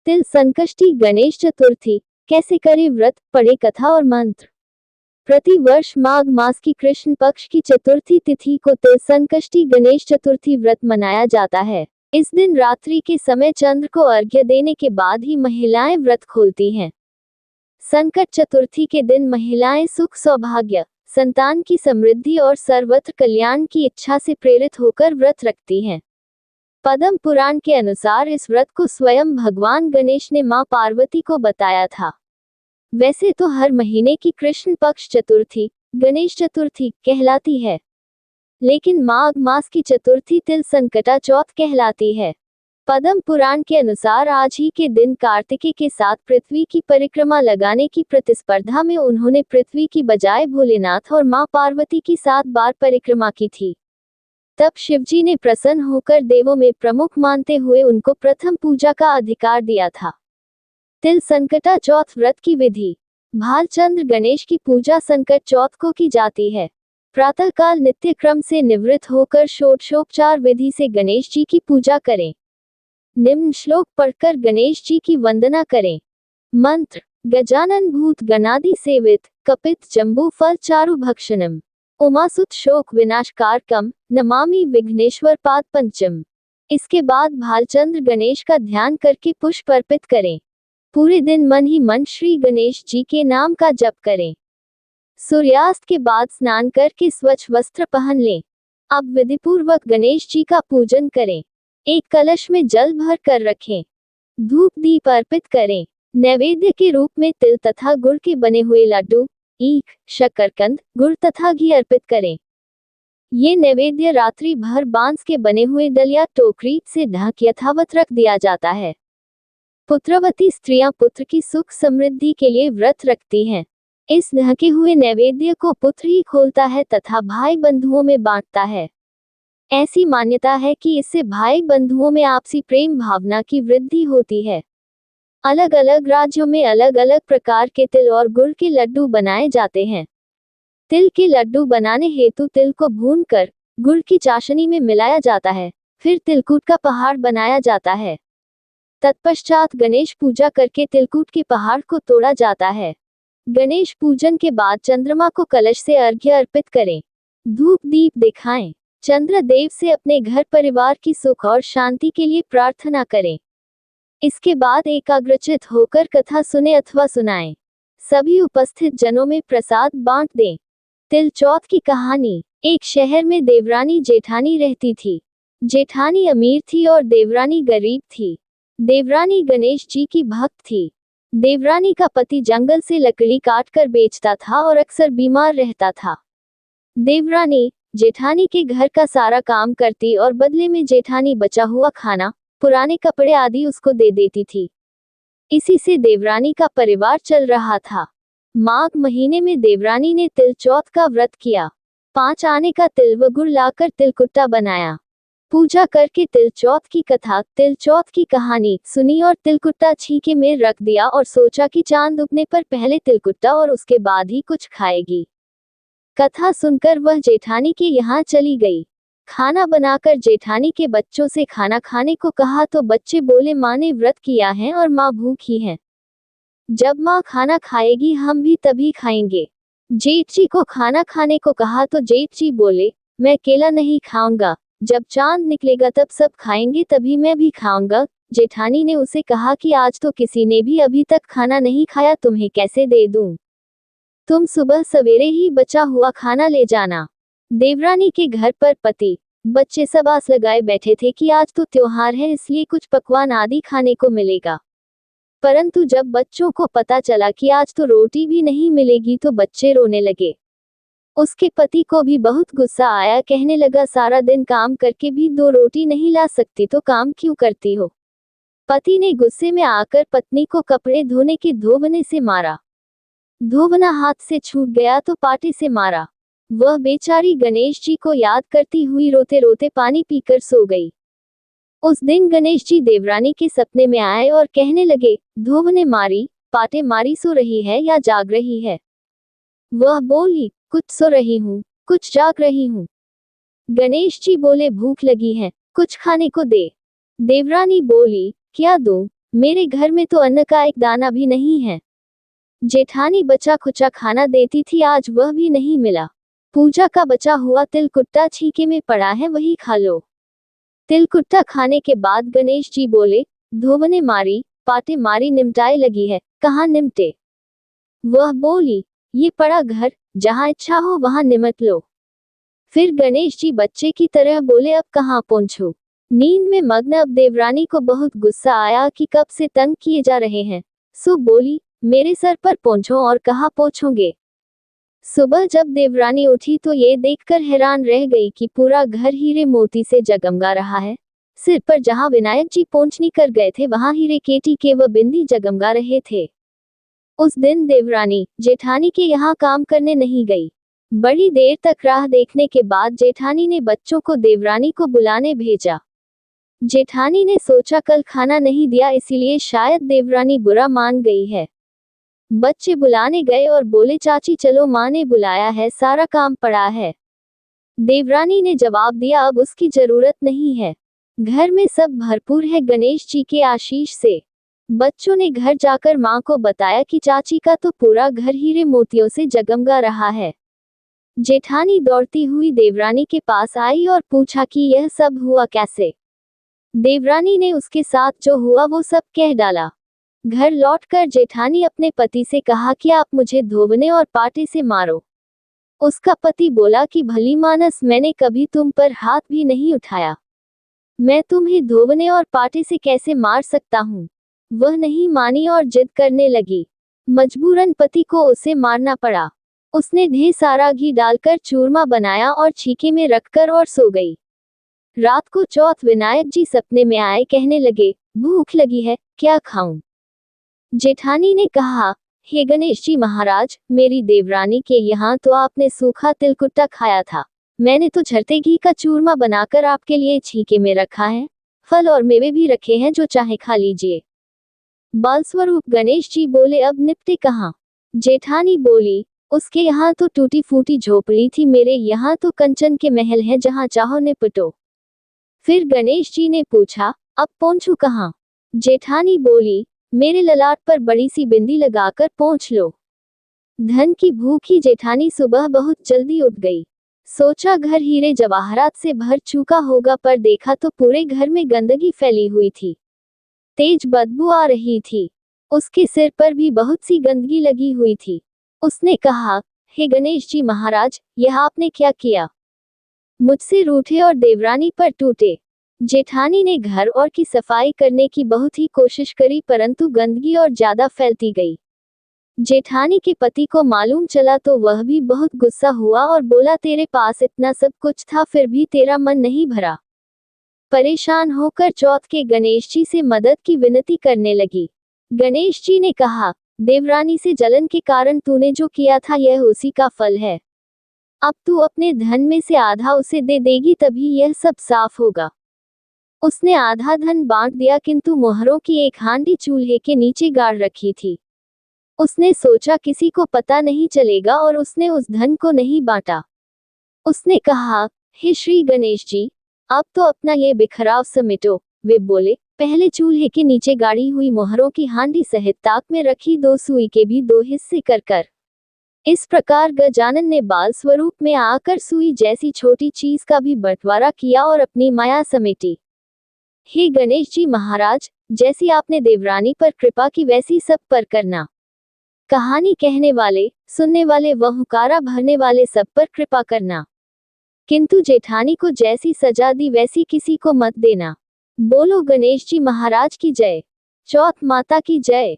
तिल संकष्टी गणेश चतुर्थी, कैसे करें व्रत, पढ़े कथा और मंत्र। प्रति वर्ष माघ मास की कृष्ण पक्ष की चतुर्थी तिथि को तिल संकष्टी गणेश चतुर्थी व्रत मनाया जाता है। इस दिन रात्रि के समय चंद्र को अर्घ्य देने के बाद ही महिलाएं व्रत खोलती हैं। संकट चतुर्थी के दिन महिलाएं सुख सौभाग्य, संतान की समृद्धि और सर्वत्र कल्याण की इच्छा से प्रेरित होकर व्रत रखती हैं। पद्म पुराण के अनुसार इस व्रत को स्वयं भगवान गणेश ने मां पार्वती को बताया था। वैसे तो हर महीने की कृष्ण पक्ष चतुर्थी गणेश चतुर्थी कहलाती है, लेकिन माघ मास की चतुर्थी तिल संकटा चौथ कहलाती है। पद्म पुराण के अनुसार आज ही के दिन कार्तिकेय के साथ पृथ्वी की परिक्रमा लगाने की प्रतिस्पर्धा में उन्होंने पृथ्वी की बजाय भोलेनाथ और मां पार्वती की 7 बार परिक्रमा की थी। तब शिवजी ने प्रसन्न होकर देवों में प्रमुख मानते हुए उनको प्रथम पूजा का अधिकार दिया था। तिल संकटा चौथ व्रत की विधि। भालचंद्र गणेश की पूजा संकट चौथ को की जाती है। प्रातःकाल नित्य क्रम से निवृत्त होकर षोडशोपचार विधि से गणेश जी की पूजा करें। निम्न श्लोक पढ़कर गणेश जी की वंदना करें। मंत्र: गजानन भूत गणादि सेवित, कपित जम्बू फल चारु भक्षणम, उमासुत शोक विनाशकारकम, नमामि विघ्नेश्वर पाद पंचम। इसके बाद भालचंद्र गणेश का ध्यान करके पुष्प अर्पित करें। पूरे दिन मन ही मन श्री गणेश जी के नाम का जप करें। सूर्यास्त के बाद स्नान करके स्वच्छ वस्त्र पहन लें। अब विधिपूर्वक गणेश जी का पूजन करें। एक कलश में जल भर कर रखें। धूप दीप अर्पित करें। नैवेद्य के रूप में तिल तथा गुड़ के बने हुए लड्डू, ईख, शकरकंद, गुड़ तथा घी अर्पित करें। ये नैवेद्य रात्रि भर बांस के बने हुए दलिया टोकरी से ढक यथावत रख दिया जाता है। पुत्रवती स्त्रियां पुत्र की सुख समृद्धि के लिए व्रत रखती हैं। इस ढके हुए नैवेद्य को पुत्र ही खोलता है तथा भाई बंधुओं में बांटता है। ऐसी मान्यता है कि इससे भाई बंधुओं में आपसी प्रेम भावना की वृद्धि होती है। अलग अलग राज्यों में अलग अलग प्रकार के तिल और गुड़ के लड्डू बनाए जाते हैं। तिल के लड्डू बनाने हेतु तिल को भूनकर गुड़ की चाशनी में मिलाया जाता है। फिर तिलकुट का पहाड़ बनाया जाता है। तत्पश्चात गणेश पूजा करके तिलकुट के पहाड़ को तोड़ा जाता है। गणेश पूजन के बाद चंद्रमा को कलश से अर्घ्य अर्पित करें। धूप दीप दिखाएं। चंद्र देव से अपने घर परिवार की सुख और शांति के लिए प्रार्थना करें। इसके बाद एकाग्रचित होकर कथा सुने अथवा सुनाएं। सभी उपस्थित जनों में प्रसाद बांट दें। तिल चौथ की कहानी। एक शहर में देवरानी जेठानी रहती थी। जेठानी अमीर थी और देवरानी गरीब थी। देवरानी गणेश जी की भक्त थी। देवरानी का पति जंगल से लकड़ी काटकर बेचता था और अक्सर बीमार रहता था। देवरानी जेठानी के घर का सारा काम करती और बदले में जेठानी बचा हुआ खाना, पुराने कपड़े आदि उसको दे देती थी। इसी से देवरानी का परिवार चल रहा था। माघ महीने में देवरानी ने तिल चौथ का व्रत किया। 5 आने का तिल व गुड़ लाकर तिलकुट्टा बनाया। पूजा करके तिल चौथ की कथा, तिल चौथ की कहानी सुनी और तिलकुट्टा छीके में रख दिया और सोचा कि चांद उगने पर पहले तिलकुट्टा और उसके बाद ही कुछ खाएगी। कथा सुनकर वह जेठानी के यहाँ चली गई। खाना बनाकर जेठानी के बच्चों से खाना खाने को कहा तो बच्चे बोले माँ ने व्रत किया है और माँ भूखी है। जब माँ खाना खाएगी हम भी तभी खाएंगे। जेठ जी को खाना खाने को कहा तो जेठ जी बोले मैं केला नहीं खाऊंगा, जब चांद निकलेगा तब सब खाएंगे तभी मैं भी खाऊंगा। जेठानी ने उसे कहा कि आज तो किसी ने भी अभी तक खाना नहीं खाया, तुम्हें कैसे दे दूं? तुम सुबह सवेरे ही बचा हुआ खाना ले जाना। देवरानी के घर पर पति बच्चे सब आस लगाए बैठे थे कि आज तो त्योहार है इसलिए कुछ पकवान आदि खाने को मिलेगा। परंतु जब बच्चों को पता चला कि आज तो रोटी भी नहीं मिलेगी तो बच्चे रोने लगे। उसके पति को भी बहुत गुस्सा आया, कहने लगा सारा दिन काम करके भी 2 रोटी नहीं ला सकती तो काम क्यों करती हो? पति ने गुस्से में आकर पत्नी को कपड़े धोने के धोवने से मारा। धोवना हाथ से छूट गया तो पाटे से मारा। वह बेचारी गणेश जी को याद करती हुई रोते रोते पानी पीकर सो गई। उस दिन गणेश जी देवरानी के सपने में आए और कहने लगे धोवने मारी, पाटे मारी, सो रही है या जाग रही है? वह बोली कुछ सो रही हूँ, कुछ जाग रही हूँ। गणेश जी बोले भूख लगी है, कुछ खाने को दे। देवरानी बोली क्या दूं? मेरे घर में तो अन्न का एक दाना भी नहीं है। जेठानी बचा खुचा खाना देती थी, आज वह भी नहीं मिला। पूजा का बचा हुआ तिलकुट्टा छीके में पड़ा है, वही खा लो। तिलकुट्टा खाने के बाद गणेश जी बोले, धोवने मारी पाटे मारी निमटाए लगी है, कहाँ निमटे? वह बोली, ये पड़ा घर, जहाँ इच्छा हो वहां निमट लो। फिर गणेश जी बच्चे की तरह बोले, अब कहाँ पहुंचूं? नींद में मग्न अब देवरानी को बहुत गुस्सा आया कि कब से तंग किए जा रहे हैं। सो बोली, मेरे सर पर पोंछो और कहाँ पोंछोगे? सुबह जब देवरानी उठी तो ये देखकर हैरान रह गई कि पूरा घर हीरे मोती से जगमगा रहा है। सिर पर जहाँ विनायक जी पोंछनी कर गए थे वहां हीरे केटी के व बिंदी जगमगा रहे थे। उस दिन देवरानी जेठानी के यहाँ काम करने नहीं गई। बड़ी देर तक राह देखने के बाद जेठानी ने बच्चों को देवरानी को बुलाने भेजा। जेठानी ने सोचा कल खाना नहीं दिया इसीलिए शायद देवरानी बुरा मान गई है। बच्चे बुलाने गए और बोले, चाची चलो, माँ ने बुलाया है, सारा काम पड़ा है। देवरानी ने जवाब दिया, अब उसकी जरूरत नहीं है, घर में सब भरपूर है गणेश जी के आशीष से। बच्चों ने घर जाकर माँ को बताया कि चाची का तो पूरा घर हीरे मोतियों से जगमगा रहा है। जेठानी दौड़ती हुई देवरानी के पास आई और पूछा कि यह सब हुआ कैसे। देवरानी ने उसके साथ जो हुआ वो सब कह डाला। घर लौटकर जेठानी अपने पति से कहा कि आप मुझे धोवने और पाटे से मारो। उसका पति बोला कि भली मानस, मैंने कभी तुम पर हाथ भी नहीं उठाया, मैं तुम्हें धोवने और पाटे से कैसे मार सकता हूँ। वह नहीं मानी और जिद करने लगी। मजबूरन पति को उसे मारना पड़ा। उसने ढेर सारा घी डालकर चूरमा बनाया और छीके में रखकर और सो गई। रात को चौथ विनायक जी सपने में आए, कहने लगे, भूख लगी है, क्या खाऊं? जेठानी ने कहा, हे गणेश जी महाराज, मेरी देवरानी के यहाँ तो आपने सूखा तिलकुट्टा खाया था, मैंने तो झरते घी का चूरमा बनाकर आपके लिए छीके में रखा है, फल और मेवे भी रखे हैं, जो चाहे खा लीजिए। बालस्वरूप गणेश जी बोले, अब निपटे कहाँ? जेठानी बोली, उसके यहाँ तो टूटी फूटी झोपड़ी थी, मेरे यहाँ तो कंचन के महल हैं, जहाँ चाहो निपटो। फिर गणेश जी ने पूछा, अब पहुंचू कहाँ? जेठानी बोली, मेरे ललाट पर बड़ी सी बिंदी लगाकर पहुंच लो। धन की भूखी जेठानी सुबह बहुत जल्दी उठ गई। सोचा घर हीरे जवाहरात से भर चुका होगा, पर देखा तो पूरे घर में गंदगी फैली हुई थी, तेज बदबू आ रही थी। उसके सिर पर भी बहुत सी गंदगी लगी हुई थी। उसने कहा, हे गणेश जी महाराज, यह आपने क्या किया? मुझसे रूठे और देवरानी पर टूटे। जेठानी ने घर और की सफाई करने की बहुत ही कोशिश करी, परंतु गंदगी और ज्यादा फैलती गई। जेठानी के पति को मालूम चला तो वह भी बहुत गुस्सा हुआ और बोला, तेरे पास इतना सब कुछ था, फिर भी तेरा मन नहीं भरा। परेशान होकर चौथ के गणेश जी से मदद की विनती करने लगी। गणेश जी ने कहा, देवरानी से जलन के कारण तूने जो किया था, यह उसी का फल है। अब तू अपने धन में से आधा उसे दे देगी, तभी यह सब साफ होगा। उसने आधा धन बांट दिया, किंतु मोहरों की एक हांडी चूल्हे के नीचे गाड़ रखी थी। उसने सोचा किसी को पता नहीं चलेगा और उसने उस धन को नहीं बांटा। उसने कहा, हे श्री गणेश जी, अब तो अपना ये बिखराव समेटो। वे बोले, पहले चूल्हे के नीचे गाड़ी हुई मोहरों की हांडी सहित ताक में रखी 2 सुई के भी 2 हिस्से कर। इस प्रकार गजानन ने बाल स्वरूप में आकर सुई जैसी छोटी चीज का भी बंटवारा किया और अपनी माया समेटी। हे गणेश जी महाराज, जैसी आपने देवरानी पर कृपा की वैसी सब पर करना। कहानी कहने वाले, सुनने वाले व हुकारा भरने वाले सब पर कृपा करना, किंतु जेठानी को जैसी सजा दी वैसी किसी को मत देना। बोलो गणेश जी महाराज की जय। चौथ माता की जय।